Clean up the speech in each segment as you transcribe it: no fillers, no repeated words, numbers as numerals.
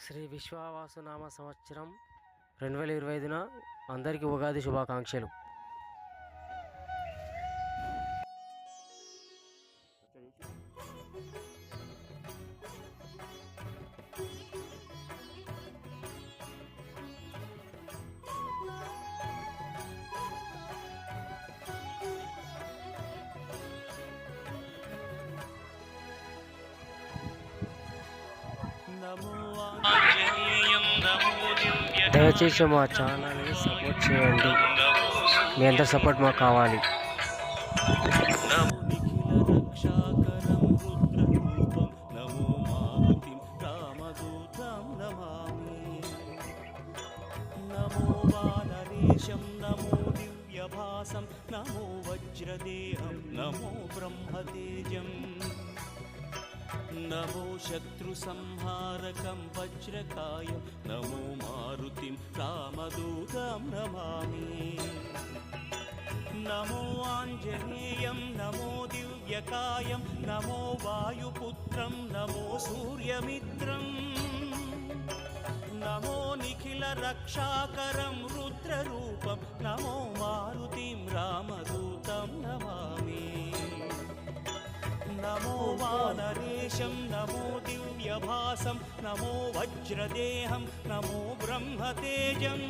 శ్రీ విశ్వావసునామ సంవత్సరం 2025న అందరికీ ఉగాది శుభాకాంక్షలు. దయచేసి మా ఛానల్ని సపోర్ట్ చేయండి. మీ అందరి సపోర్ట్ మాకు కావాలి. నమో దివ్యభాసం నమో వజ్రదేహం నమో బ్రహ్మతేజం నమో శత్రు సంహారకం వజ్రకాయం నమో మారుతిం రామదూతం నమామి నమో ఆంజనేయం నమో దివ్యకాయం నమో వాయుపుత్రం నమో సూర్యమిత్రం నమో నిఖిల రక్షాకరం రుద్రరూపం నమో మారుతిం రామదూతం నమామి నమో వానరేశం నమో దివ్యభాసం నమో వజ్రదేహం నమో బ్రహ్మతేజం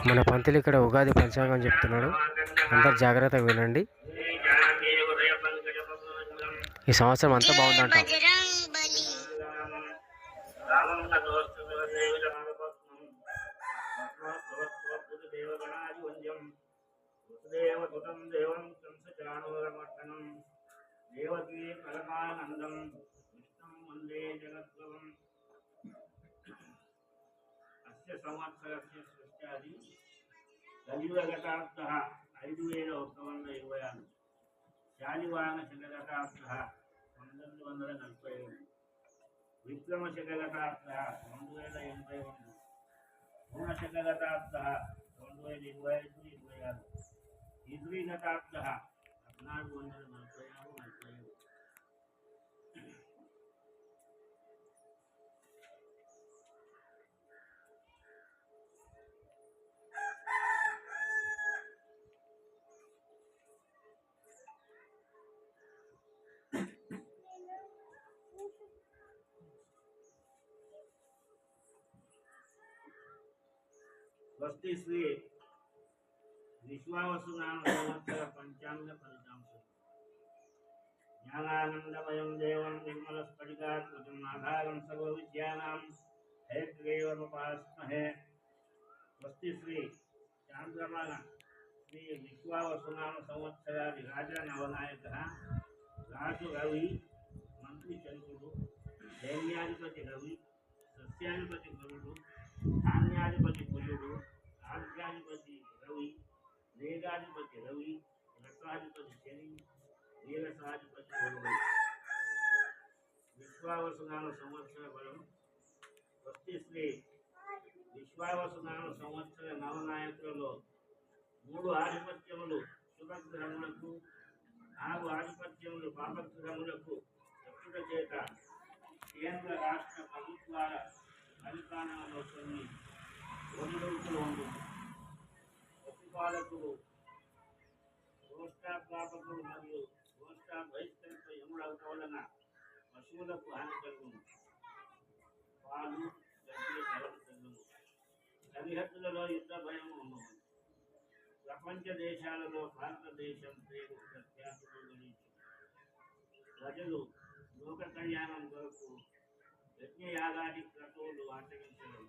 మన పంతులు ఇక్కడ ఉగాది పంచాంగం చెప్తున్నాడు. అందరు జాగ్రత్తగా వినండి. ఈ సంవత్సరం అంతా బాగుందంట. కలియుగగతార్థః 5126 శాలివాహన శకగతార్థః 1947 విక్రమ శకగతార్థః 2081 పూర్ణ శకగతార్థః 2025-26 హిజ్రీ గతార్థః 1446-47 స్వస్తి శ్రీ విశ్వావసునామ సంవత్సర పంచాంగ ఫలితాంశం. జ్ఞానానందమయం దేవం నిర్మలస్ఫటికాకృతిం ఆధారం సర్వవిద్యానాం హయగ్రీవముపాస్మహే. స్వస్తి శ్రీ చాంద్రమాన శ్రీ విశ్వావసునామ సంవత్సరాది రాజా నవనాయక రాజు రవి మంత్రి చంద్రుడు సైన్యాధిపతి రవి సస్యాధిపతి గురుడు ధాన్యాధిపతి కుజుడు ఆర్ఘ్యాధిపతి రవి వేగాధిపతి రవి రసాధిపతి శని వీరసాధిపతి గురుడు. విశ్వావసునామ సంవత్సర బలం. స్వస్తి శ్రీ విశ్వావసునామ సంవత్సర నవనాయకులలో 3 ఆధిపత్యములు శుభగ్రహములకు 4 ఆధిపత్యములు పాపగ్రహములకు శత్రుల చేత కేంద్ర రాష్ట్ర ప్రభుత్వాల అధికారంలో కొన్ని ఒడిదుడుకులు ఉండు పశుపాలకులు గోష్ఠాప్రాపకులు మరియు గోష్ఠా బహిష్కరణతో ఎముడవటం వలన పశువులకు హాని కలుగును. పాలు గడ్డి తగ్గును. సరిహద్దులలో యుద్ధ భయం ఉండదు. ప్రపంచ దేశాలలో భారతదేశం పేరు ప్రఖ్యాతులు గణించు. ప్రజలు లోక కళ్యాణం కొరకు యజ్ఞయాగాది క్రతువులు ఆచరించడం.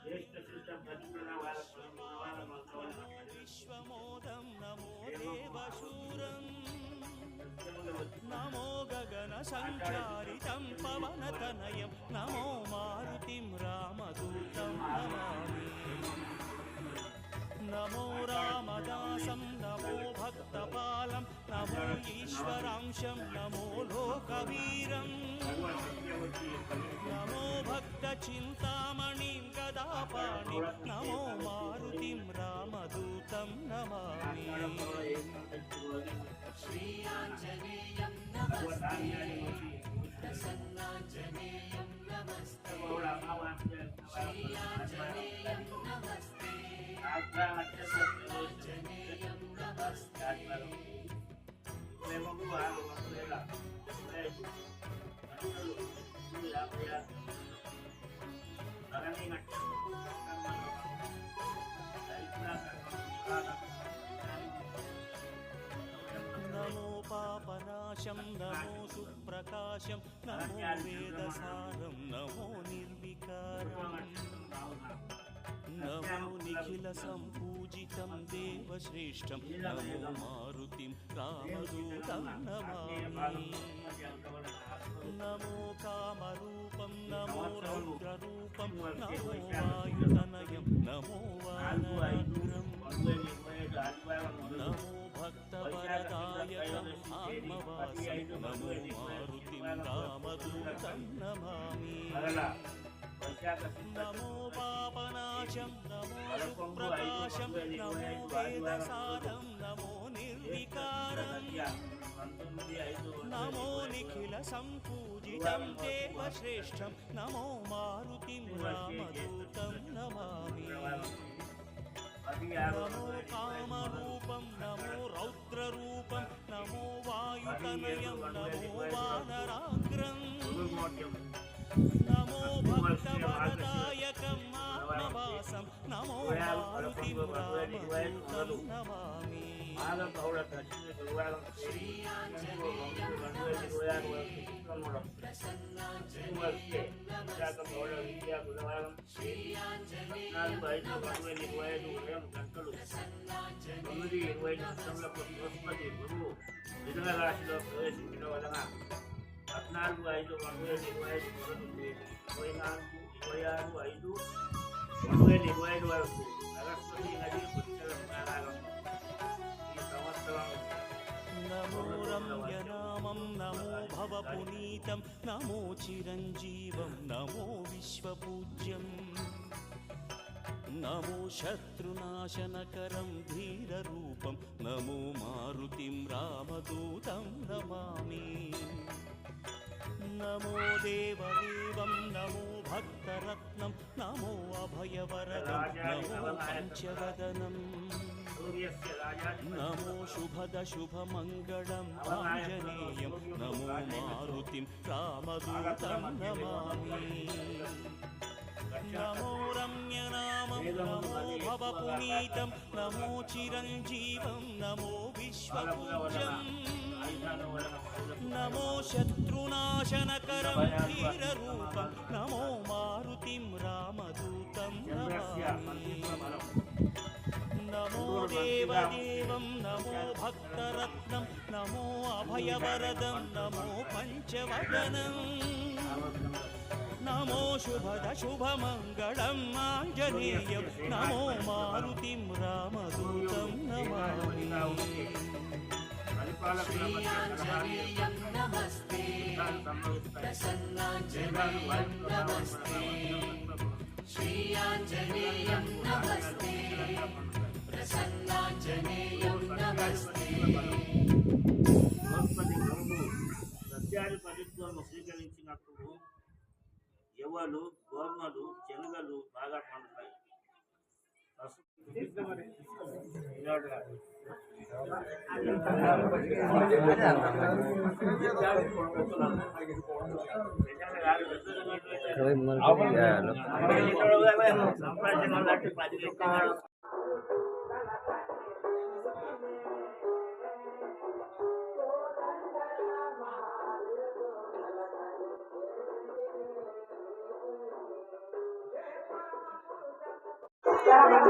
జ్యేష్ఠ శుద్ధ ప్రతిమల వార విశ్వమోదం నమో దేవశూరం నమో గగన సంచారితం పవనతనయం నమో మారుతిం రామదూతం నమామి. నమో రామదాసం నమో భక్తపాలం నమో ఈశ్వరాంశం నమో లోకవీరం నమో భక్త చింతామణిం గదాపాణి నమో మారుతిం రామదూతం నమామి. శ్రీయాంజనేయం నమస్తే ప్రసన్నాంజనేయం నమస్తే శ్రీయాంజనేయం నమస్తే ప్రసన్నాంజనేయం నమస్తే. నమో పాపనాశం నమో సుప్రకాశం నమో వేదసారం నమో నిర్వికారం నమో నిఖిల సంపూజితం దేవశ్రేష్టం నమో మారుతిం రామదూతం నమామి. నమో కామరూపం నమో రౌద్రరూపం నమో వాయుతనయం నమో వానరాగ్రం నమో భక్తవరదాయకం ఆత్మవాసం నమో మారుతిం రామదూతం నమామి. నమో పాపనాశం నమో సుప్రకాశం నమో వేదసారం నమో నిర్వికారం నమో నిఖిల సంపూజితం దేవశ్రేష్టం నమో మారుతిం రామదూతం నమామి. నమో కామరూపం నమో రౌద్రరూపం నమో వాయుతనయం నమో వానరాగ్రం నమో భక్తవరదాయకం ఆత్మవాసం నమో మారుతిం రామదూతం నమామి. శ్రీయాంజనేయం రాశిలో ప్రవేశించడం వలన 14/5/2025 మొదలు 24/26/5/2025 వరకు సరస్వతి నది పుష్కర స్నానాలు ఈ సంవత్సరం. నమో రమ్యనామం నమో భవపునీతం నమో చిరంజీవం నమో విశ్వపూజ్యం నమో శత్రునాశనకరం ధీరరూపం నమో మారుతిం రామదూతం నమామి. నమో దేవదేవం నమో భక్తరత్నం నమో అభయవరదం నమో పంచవదనం నమో శుభద శుభమంగళం ఆంజనేయం నమో మారుతిం రామదూతం నమామి. నమో రమ్యనామం నమో భవపునీతం నమో చిరంజీవం నమో విశ్వపూజ్యం నమో శత్రునాశనకరం ధీరరూపం నమో మారుతిం రామదూతం నమామి. నమో దేవదేవం నమో భక్తరత్నం నమో అభయవరదం నమో పంచవదనం నమో శుభద శుభమంగళం ఆంజనేయం నమో మారుతిం రామదూతం నమామి. శ్రీయాంజనేయం నమస్తే ప్రసన్నాంజనేయం నమస్తే శ్రీయాంజనేయం నమస్తే ప్రసన్నాంజనేయం నమస్తే. సత్యాధిపతిత్వం స్వీకరించినప్పుడు ఎవరు జొన్నలు గోధుమలు శనగలు బాగా పండుతాయి. Jangan